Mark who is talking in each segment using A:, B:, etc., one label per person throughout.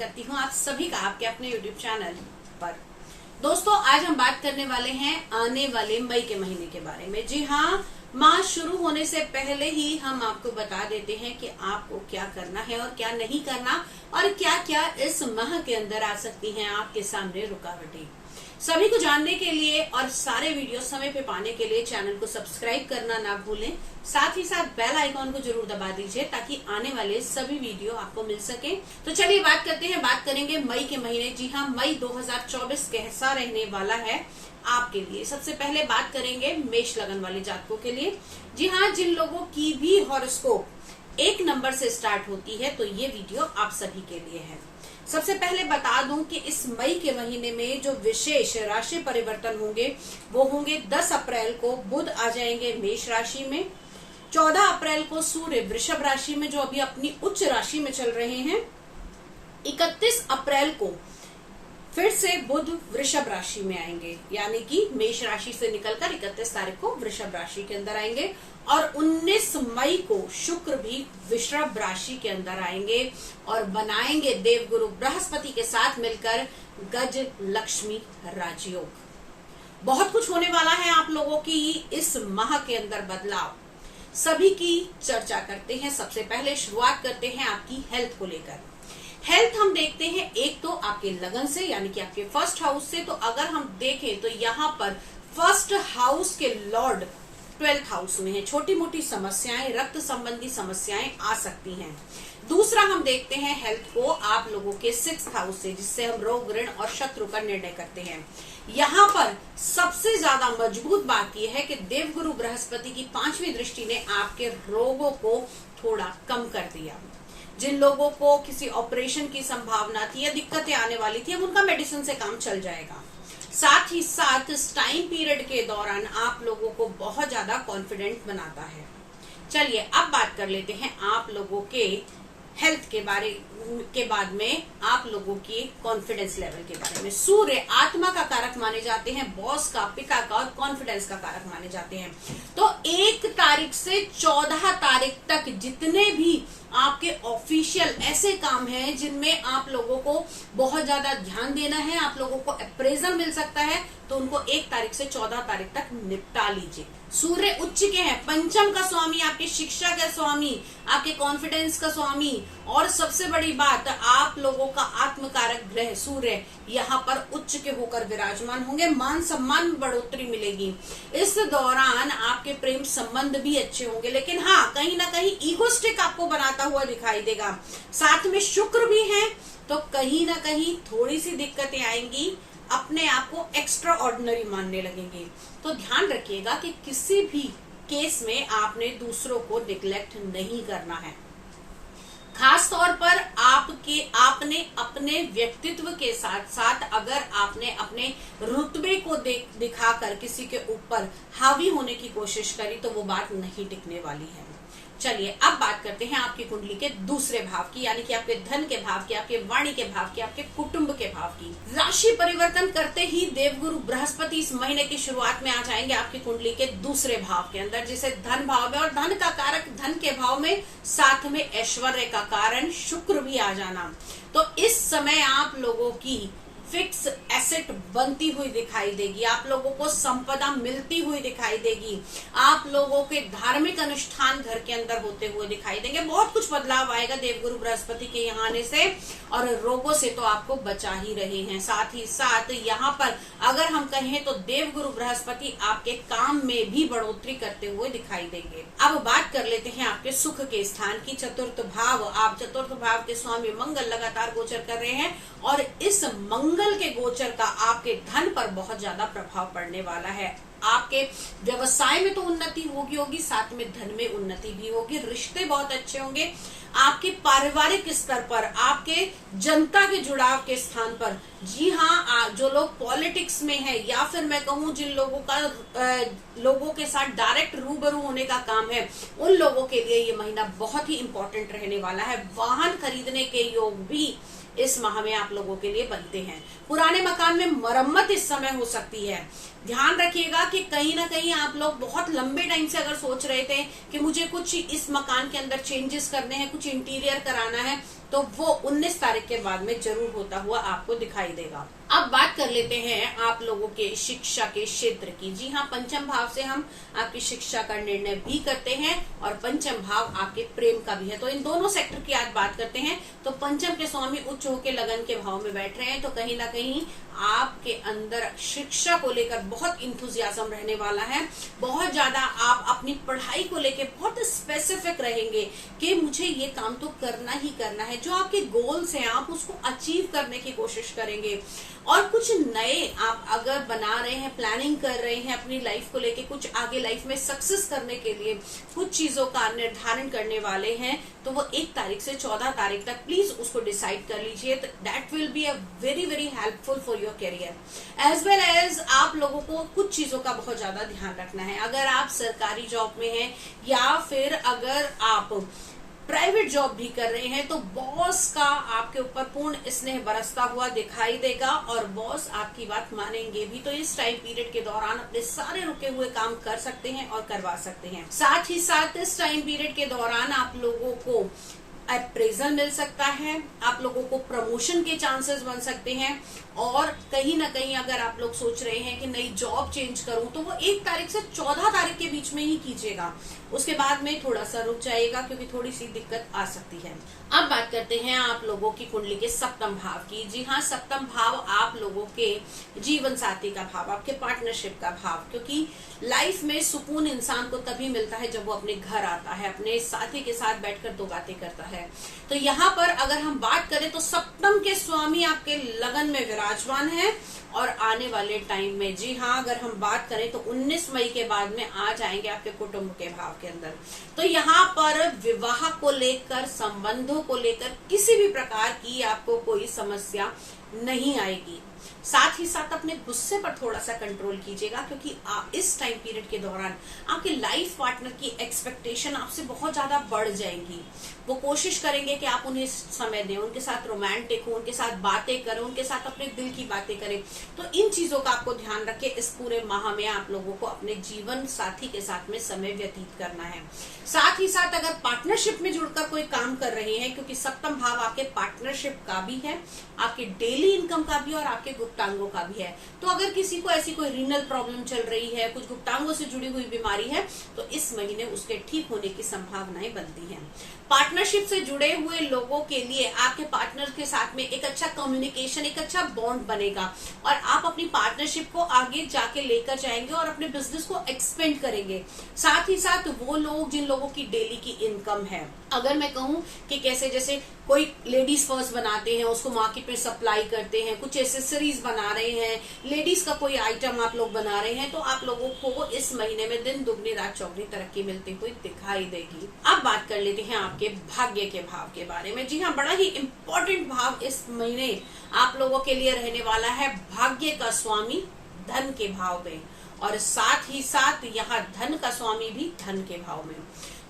A: करती हूँ आप सभी का आपके अपने YouTube चैनल पर। दोस्तों, आज हम बात करने वाले हैं आने वाले मई के महीने के बारे में। जी हाँ, माह शुरू होने से पहले ही हम आपको बता देते हैं कि आपको क्या करना है और क्या नहीं करना, और क्या क्या इस माह के अंदर आ सकती हैं आपके सामने रुकावटें। सभी को जानने के लिए और सारे वीडियो समय पे पाने के लिए चैनल को सब्सक्राइब करना ना भूलें। साथ ही साथ बेल आइकॉन को जरूर दबा दीजिए ताकि आने वाले सभी वीडियो आपको मिल सके। तो चलिए बात करते हैं, बात करेंगे मई के महीने। जी हाँ, मई 2024 कैसा रहने वाला है आपके लिए। सबसे पहले बात करेंगे मेष लगन वाले जातकों के लिए। जी हाँ, जिन लोगों की भी हॉरोस्कोप 1 नंबर से स्टार्ट होती है तो ये वीडियो आप सभी के लिए है। सबसे पहले बता दूं कि इस मई के महीने में जो विशेष राशि परिवर्तन होंगे वो होंगे 10 अप्रैल को बुध आ जाएंगे मेष राशि में, 14 अप्रैल को सूर्य वृषभ राशि में जो अभी अपनी उच्च राशि में चल रहे हैं, 31 अप्रैल को फिर से बुध वृषभ राशि में आएंगे, यानी कि मेष राशि से निकलकर 31 तारीख को वृषभ राशि के अंदर आएंगे, और 19 मई को शुक्र भी वृषभ राशि के अंदर आएंगे और बनाएंगे देवगुरु बृहस्पति के साथ मिलकर गज लक्ष्मी राजयोग। बहुत कुछ होने वाला है आप लोगों की इस माह के अंदर बदलाव, सभी की चर्चा करते हैं। सबसे पहले शुरुआत करते हैं आपकी हेल्थ को लेकर। हेल्थ हम देखते हैं एक तो आपके लगन से, यानी कि आपके फर्स्ट हाउस से। तो अगर हम देखें तो यहाँ पर फर्स्ट हाउस के लॉर्ड 12th हाउस में है। छोटी मोटी समस्याएं, रक्त संबंधी समस्याएं आ सकती हैं। दूसरा हम देखते हैं हेल्थ को आप लोगों के 6th हाउस से, जिससे हम रोग, ऋण और शत्रु का निर्णय करते हैं। यहाँ पर सबसे ज्यादा मजबूत बात यह है कि देवगुरु बृहस्पति की 5वीं दृष्टि ने आपके रोगों को थोड़ा कम कर दिया। जिन लोगों को किसी ऑपरेशन की संभावना थी या दिक्कतें आने वाली थी, अब उनका मेडिसिन से काम चल जाएगा। साथ ही साथ इस टाइम पीरियड के दौरान आप लोगों को बहुत ज्यादा कॉन्फिडेंट बनाता है। चलिए अब बात कर लेते हैं आप लोगों के हेल्थ के बारे के बाद में आप लोगों की कॉन्फिडेंस लेवल के बारे में। सूर्य आत्मा का कारक माने जाते हैं, बॉस का, पिता का और कॉन्फिडेंस का कारक माने जाते हैं। तो 1 तारीख से 14 तारीख तक जितने भी आपके ऑफिशियल ऐसे काम हैं जिनमें आप लोगों को बहुत ज्यादा ध्यान देना है, आप लोगों को अप्रेजल मिल सकता है, तो उनको 1 तारीख से 14 तारीख तक निपटा लीजिए। सूर्य उच्च के हैं, पंचम का स्वामी, आपकी शिक्षा का स्वामी, आपके कॉन्फिडेंस का स्वामी, और सबसे बड़ी बात आप लोगों का आत्मकारक ग्रह सूर्य यहाँ पर उच्च के होकर विराजमान होंगे। मान सम्मान में बढ़ोतरी मिलेगी। इस दौरान आपके प्रेम संबंध भी अच्छे होंगे, लेकिन हाँ, कहीं ना कहीं ईगोस्टिक आपको बनाता हुआ दिखाई देगा। साथ में शुक्र भी है, तो कहीं ना कहीं थोड़ी सी दिक्कतें आएंगी, अपने आप को एक्स्ट्रा ऑर्डिनरी मानने लगेंगे। तो ध्यान रखिएगा कि किसी भी केस में आपने दूसरों को निग्लेक्ट नहीं करना है। खास तौर पर आपने अपने व्यक्तित्व के साथ साथ अगर आपने अपने रुतबे को दिखाकर किसी के ऊपर हावी होने की कोशिश करी तो वो बात नहीं टिकने वाली है। चलिए अब बात करते हैं आपकी कुंडली के दूसरे भाव की, यानी कि आपके धन के भाव की, आपके वाणी के भाव की, आपके कुटुंब के भाव की। राशि परिवर्तन करते ही देवगुरु बृहस्पति इस महीने की शुरुआत में आ जाएंगे आपकी कुंडली के दूसरे भाव के अंदर, जिसे धन भाव है, और धन का कारक धन के भाव में साथ में ऐश्वर्य का कारण शुक्र भी आ जाना। तो इस समय आप लोगों की फिक्स एसेट बनती हुई दिखाई देगी, आप लोगों को संपदा मिलती हुई दिखाई देगी, आप लोगों के धार्मिक अनुष्ठान घर के अंदर होते हुए दिखाई देंगे। बहुत कुछ बदलाव आएगा देवगुरु बृहस्पति के यहाँ आने से, और रोगों से तो आपको बचा ही रहे हैं। साथ ही साथ यहाँ पर अगर हम कहें तो देवगुरु बृहस्पति आपके काम में भी बढ़ोतरी करते हुए दिखाई देंगे। अब बात कर लेते हैं आपके सुख के स्थान की। चतुर्थ भाव, आप चतुर्थ भाव के स्वामी मंगल लगातार गोचर कर रहे हैं, और इस मंगल के गोचर का आपके धन पर बहुत ज्यादा प्रभाव पड़ने वाला है। आपके व्यवसाय में तो उन्नति होगी, साथ में धन में उन्नति भी होगी, रिश्ते बहुत अच्छे होंगे। आपके पारिवारिक स्तर पर, आपके जनता के जुड़ाव के स्थान पर, जी हाँ, जो लोग पॉलिटिक्स में है या फिर मैं कहूँ जिन लोगों का लोगों के साथ डायरेक्ट रूबरू होने का काम है, उन लोगों के लिए ये महीना बहुत ही इंपॉर्टेंट रहने वाला है। वाहन खरीदने के योग भी इस माह में आप लोगों के लिए बनते हैं। पुराने मकान में मरम्मत इस समय हो सकती है। ध्यान रखिएगा कि कहीं ना कहीं आप लोग बहुत लंबे टाइम से अगर सोच रहे थे कि मुझे कुछ इस मकान के अंदर चेंजेस करने हैं, कुछ इंटीरियर कराना है, तो वो 19 तारीख के बाद में जरूर होता हुआ आपको दिखाई देगा। अब बात कर लेते हैं आप लोगों के शिक्षा के क्षेत्र की। जी हाँ, पंचम भाव से हम आपकी शिक्षा का निर्णय भी करते हैं और पंचम भाव आपके प्रेम का भी है। तो इन दोनों सेक्टर की आज बात करते हैं। तो पंचम के स्वामी उच्च होकर लगन के भाव में बैठ रहे हैं, तो कहीं ना कहीं आपके अंदर शिक्षा को लेकर बहुत इंथुजियाज्म रहने वाला है। बहुत ज्यादा आप अपनी पढ़ाई को लेकर बहुत स्पेसिफिक रहेंगे कि मुझे ये काम तो करना ही करना है। जो आपके गोल्स हैं आप उसको अचीव करने की कोशिश करेंगे और कुछ नए आप अगर बना रहे हैं, प्लानिंग कर रहे हैं अपनी लाइफ को लेके, कुछ आगे लाइफ में सक्सेस करने के लिए कुछ चीजों का निर्धारण करने वाले हैं, तो वो 1 तारीख से 14 तारीख तक प्लीज उसको डिसाइड कर लीजिए। That will be a very very helpful for your career as well as आप लोगों को कुछ चीजों का बहुत ज्यादा ध्यान रखना है। अगर आप सरकारी जॉब में हैं या फिर अगर आप प्राइवेट जॉब भी कर रहे हैं, तो बॉस का आपके ऊपर पूर्ण स्नेह बरसता हुआ दिखाई देगा और बॉस आपकी बात मानेंगे भी। तो इस टाइम पीरियड के दौरान अपने सारे रुके हुए काम कर सकते हैं और करवा सकते हैं। साथ ही साथ इस टाइम पीरियड के दौरान आप लोगों को अप्रेजल मिल सकता है, आप लोगों को प्रमोशन के चांसेस बन सकते हैं और कहीं ना कहीं अगर आप लोग सोच रहे हैं कि नई जॉब चेंज करूं, तो वो 1 तारीख से 14 तारीख के बीच में ही कीजिएगा। उसके बाद में थोड़ा सा रुक जाएगा क्योंकि थोड़ी सी दिक्कत आ सकती है। अब बात करते हैं आप लोगों की कुंडली के सप्तम भाव की। जी हाँ, सप्तम भाव आप लोगों के जीवन साथी का भाव, आपके पार्टनरशिप का भाव, क्योंकि लाइफ में सुकून इंसान को तभी मिलता है जब वो अपने घर आता है, अपने साथी के साथ बैठकर 2 बातें करता है। तो यहाँ पर अगर हम बात करें तो सप्तम के स्वामी आपके लगन में विराजमान है और आने वाले टाइम में, जी हाँ, अगर हम बात करें तो 19 मई के बाद में आ जाएंगे आपके कुटुंब के भाव के अंदर। तो यहाँ पर विवाह को लेकर, संबंधों को लेकर किसी भी प्रकार की आपको कोई समस्या नहीं आएगी। साथ ही साथ अपने गुस्से पर थोड़ा सा कंट्रोल कीजिएगा क्योंकि आप इस टाइम पीरियड के दौरान आपके लाइफ पार्टनर की एक्सपेक्टेशन आपसे बहुत ज्यादा बढ़ जाएंगी। वो कोशिश करेंगे कि आप उन्हें समय दें, उनके साथ रोमांटिक हो, उनके साथ बातें करें, उनके साथ अपने दिल की बातें करें। तो इन चीजों का आपको ध्यान रखें। इस पूरे माह में आप लोगों को अपने जीवन साथी के साथ में समय व्यतीत करना है। साथ ही साथ अगर पार्टनरशिप में जुड़कर कोई काम कर रहे हैं, क्योंकि सप्तम भाव आपके पार्टनरशिप का भी है, आपके डेली इनकम का भी और आपके गुप्तांगों का भी है, तो अगर किसी को ऐसी कोई रीनल प्रॉब्लम चल रही है, कुछ गुप्तांगों से जुड़ी हुई बीमारी है, तो इस महीने उसके ठीक होने की संभावनाएं बनती हैं। पार्टनरशिप से जुड़े हुए लोगों के लिए आपके पार्टनर के साथ में एक अच्छा कम्युनिकेशन, एक अच्छा बॉन्ड बनेगा और आप अपनी पार्टनरशिप को आगे जाके लेकर जाएंगे और अपने बिजनेस को एक्सपेंड करेंगे। साथ ही साथ वो लोग जिन लोगों की डेली की इनकम है, अगर मैं कहूं कि कैसे, जैसे कोई लेडीज पर्स बनाते हैं, उसको मार्केट में सप्लाई करते हैं, कुछ एसेसरीज बना रहे हैं, लेडीज का कोई आइटम आप लोग बना रहे हैं, तो आप लोगों को इस महीने में दिन दुगनी रात चौगनी तरक्की मिलती हुई दिखाई देगी। अब बात कर लेते हैं आपके भाग्य के भाव के बारे में। जी हाँ, बड़ा ही इंपॉर्टेंट भाव इस महीने आप लोगों के लिए रहने वाला है। भाग्य का स्वामी धन के भाव में और साथ ही साथ यहाँ धन का स्वामी भी धन के भाव में।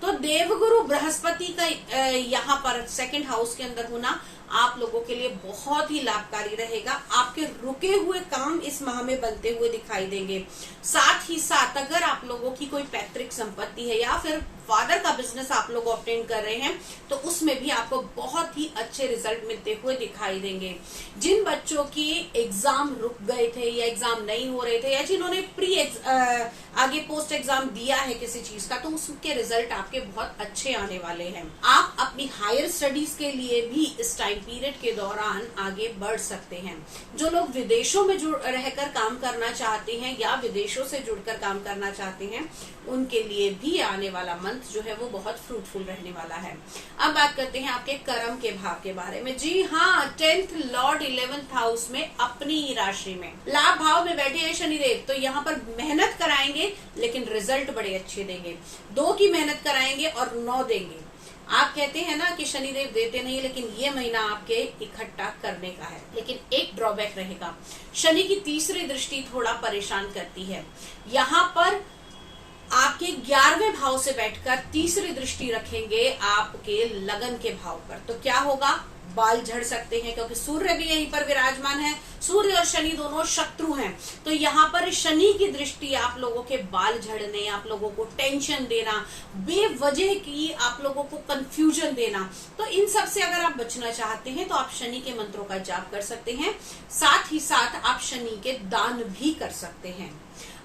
A: तो देवगुरु बृहस्पति का यहाँ पर 2nd हाउस के अंदर होना आप लोगों के लिए बहुत ही लाभकारी रहेगा। आपके रुके हुए काम इस माह में बनते हुए दिखाई देंगे। साथ ही साथ अगर आप लोगों की कोई पैतृक संपत्ति है या फिर फादर का बिजनेस आप लोग ऑब्टेन कर रहे हैं, तो उसमें भी आपको बहुत ही अच्छे रिजल्ट मिलते हुए दिखाई देंगे। जिन बच्चों की एग्जाम रुक गए थे या एग्जाम नहीं हो रहे थे या जिन्होंने आगे पोस्ट एग्जाम दिया है किसी चीज का, तो उसके रिजल्ट आपके बहुत अच्छे आने वाले हैं। आप अपनी हायर स्टडीज के लिए भी इस टाइम पीरियड के दौरान आगे बढ़ सकते हैं। जो लोग विदेशों में रहकर काम करना चाहते हैं या विदेशों से जुड़कर काम करना चाहते हैं, उनके लिए भी आने वाला मंथ जो है वो बहुत फ्रूटफुल रहने वाला है। अब बात करते हैं आपके कर्म के भाव के बारे में। जी हाँ, 10th लॉर्ड 11th हाउस में अपनी राशि में लाभ भाव में बैठे हैं शनिदेव, तो यहाँ पर मेहनत कराएंगे लेकिन रिजल्ट बड़े अच्छे देंगे। 2 की मेहनत कराएंगे और 9 देंगे। आप कहते हैं ना कि शनिदेव देते नहीं, लेकिन ये महीना आपके इकट्ठा करने का है। लेकिन एक ड्रॉबैक रहेगा, शनि की तीसरी दृष्टि थोड़ा परेशान करती है। यहाँ पर आपके 11वें भाव से बैठकर तीसरी दृष्टि रखेंगे आपके लगन के भाव पर, तो क्या होगा, बाल झड़ सकते हैं, क्योंकि सूर्य भी यहीं पर विराजमान है। सूर्य और शनि दोनों शत्रु हैं, तो यहाँ पर शनि की दृष्टि आप लोगों के बाल झड़ने, आप लोगों को टेंशन देना, बेवजह की आप लोगों को कंफ्यूजन देना, तो इन सब से अगर आप बचना चाहते हैं तो आप शनि के मंत्रों का जाप कर सकते हैं। साथ ही साथ आप शनि के दान भी कर सकते हैं।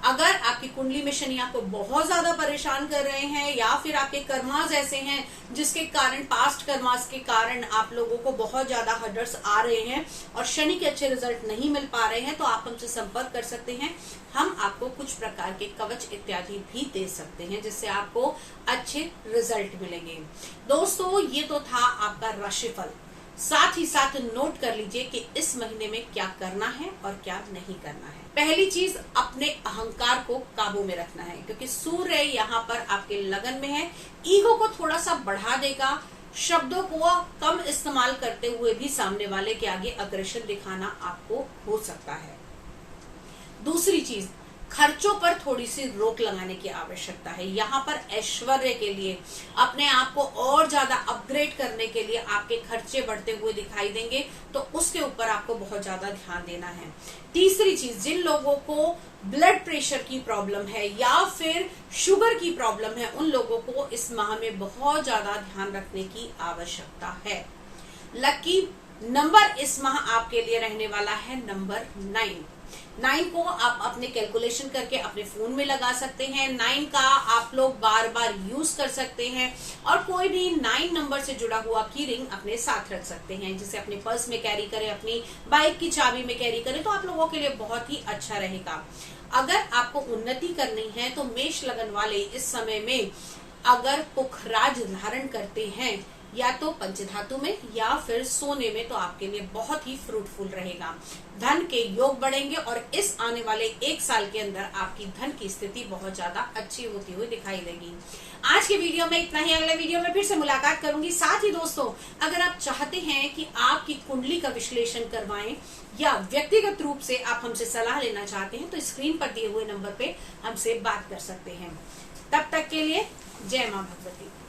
A: अगर आपकी कुंडली में शनि आपको बहुत ज्यादा परेशान कर रहे हैं, या फिर आपके कर्मास ऐसे हैं जिसके कारण, पास्ट कर्मास के कारण आप लोगों को बहुत ज्यादा हर्डर्स आ रहे हैं और शनि के अच्छे रिजल्ट नहीं मिल पा रहे हैं, तो आप हमसे संपर्क कर सकते हैं। हम आपको कुछ प्रकार के कवच इत्यादि भी दे सकते हैं, जिससे आपको अच्छे रिजल्ट मिलेंगे। दोस्तों, ये तो था आपका राशिफल। साथ ही साथ नोट कर लीजिए कि इस महीने में क्या करना है और क्या नहीं करना है। पहली चीज, अपने अहंकार को काबू में रखना है, क्योंकि सूर्य यहाँ पर आपके लगन में है। ईगो को थोड़ा सा बढ़ा देगा, शब्दों को कम इस्तेमाल करते हुए भी सामने वाले के आगे अग्रेशन दिखाना आपको हो सकता है। दूसरी चीज, खर्चों पर थोड़ी सी रोक लगाने की आवश्यकता है। यहाँ पर ऐश्वर्य के लिए, अपने आप को और ज्यादा अपग्रेड करने के लिए आपके खर्चे बढ़ते हुए दिखाई देंगे, तो उसके ऊपर आपको बहुत ज्यादा ध्यान देना है। तीसरी चीज, जिन लोगों को ब्लड प्रेशर की प्रॉब्लम है या फिर शुगर की प्रॉब्लम है, उन लोगों को इस माह में बहुत ज्यादा ध्यान रखने की आवश्यकता है। लकी नंबर इस माह आपके लिए रहने वाला है नंबर 9 को आप अपने कैलकुलेशन करके अपने फोन में लगा सकते हैं। 9 का आप लोग बार बार यूज कर सकते हैं, और कोई भी 9 नंबर से जुड़ा हुआ की रिंग अपने साथ रख सकते हैं, जिसे अपने पर्स में कैरी करें, अपनी बाइक की चाबी में कैरी करें, तो आप लोगों के लिए बहुत ही अच्छा रहेगा। अगर आपको उन्नति करनी है तो मेष लगन वाले इस समय में अगर पुखराज धारण करते हैं, या तो पंचधातु में या फिर सोने में, तो आपके लिए बहुत ही फ्रूटफुल रहेगा। धन के योग बढ़ेंगे और इस आने वाले 1 साल के अंदर आपकी धन की स्थिति बहुत ज्यादा अच्छी होती हुई दिखाई देगी। आज के वीडियो में इतना ही। अगले वीडियो में फिर से मुलाकात करूंगी। साथ ही दोस्तों, अगर आप चाहते हैं कि आपकी कुंडली का विश्लेषण करवाएं या व्यक्तिगत रूप से आप हमसे सलाह लेना चाहते हैं, तो स्क्रीन पर दिए हुए नंबर पे हमसे बात कर सकते हैं। तब तक के लिए जय मां भगवती।